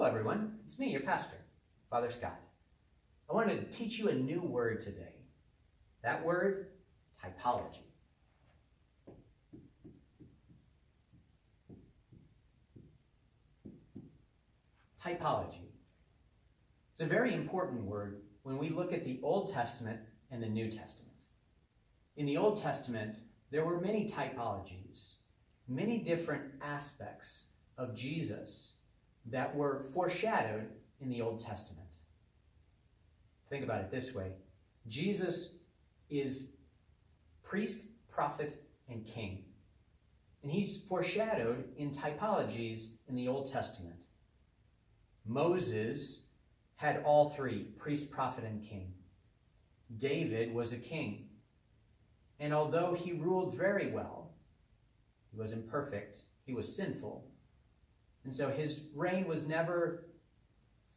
Hello everyone, it's me, your pastor, Father Scott. I wanted to teach you a new word today. That word, typology. Typology. It's a very important word when we look at the Old Testament and the New Testament. In the Old Testament, there were many typologies, many different aspects of Jesus that were foreshadowed in the Old Testament. Think about it this way. Jesus is priest, prophet, and king. And he's foreshadowed in typologies in the Old Testament. Moses had all three, priest, prophet, and king. David was a king. And although he ruled very well, he was imperfect, he was sinful, and so his reign was never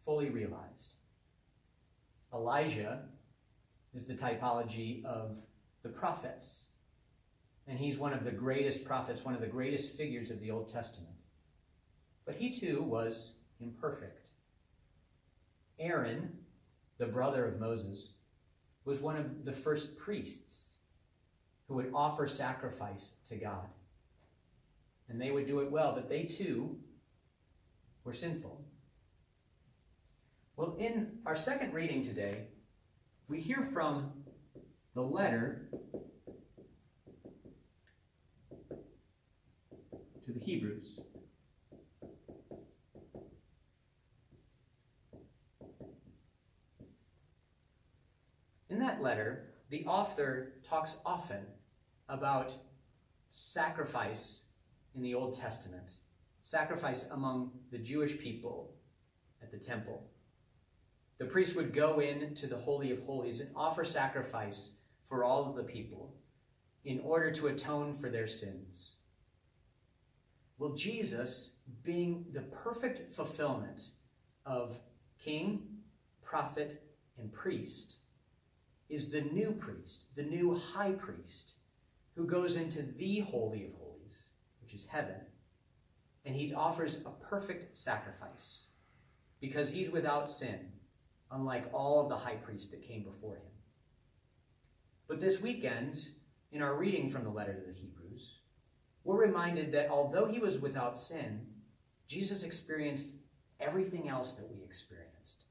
fully realized. Elijah is the typology of the prophets. And he's one of the greatest prophets, one of the greatest figures of the Old Testament. But he too was imperfect. Aaron, the brother of Moses, was one of the first priests who would offer sacrifice to God. And they would do it well, but they too were sinful. Well, in our second reading today, we hear from the letter to the Hebrews. In that letter, the author talks often about sacrifice in the Old Testament. Sacrifice among the Jewish people at the temple. The priest would go into the Holy of Holies and offer sacrifice for all of the people in order to atone for their sins. Well, Jesus, being the perfect fulfillment of king, prophet, and priest, is the new priest, the new high priest, who goes into the Holy of Holies, which is heaven, and he offers a perfect sacrifice because he's without sin, unlike all of the high priests that came before him. But this weekend, in our reading from the letter to the Hebrews, we're reminded that although he was without sin, Jesus experienced everything else that we experienced.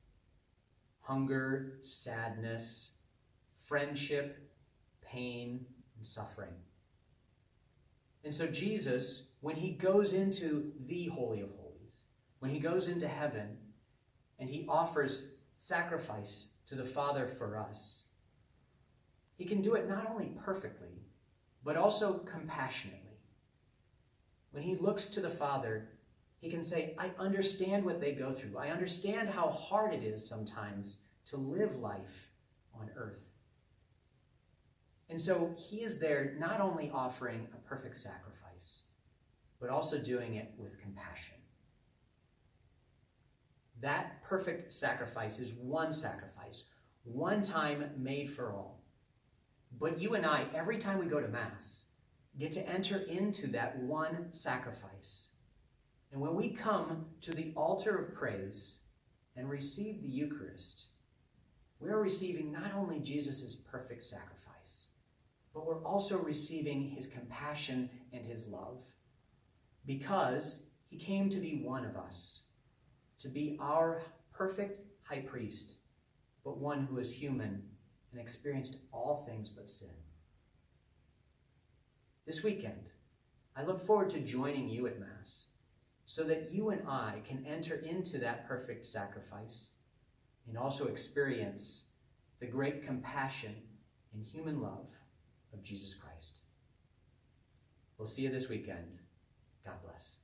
Hunger, sadness, friendship, pain, and suffering. And so Jesus, when he goes into the Holy of Holies, when he goes into heaven and he offers sacrifice to the Father for us, he can do it not only perfectly, but also compassionately. When he looks to the Father, he can say, I understand what they go through. I understand how hard it is sometimes to live life on earth. And so he is there not only offering a perfect sacrifice, but also doing it with compassion. That perfect sacrifice is one sacrifice, one time made for all. But you and I, every time we go to Mass, get to enter into that one sacrifice. And when we come to the altar of praise and receive the Eucharist, we're receiving not only Jesus' perfect sacrifice, but we're also receiving his compassion and his love, because he came to be one of us, to be our perfect high priest, but one who is human and experienced all things but sin. This weekend, I look forward to joining you at Mass so that you and I can enter into that perfect sacrifice and also experience the great compassion and human love of Jesus Christ. We'll see you this weekend. God bless.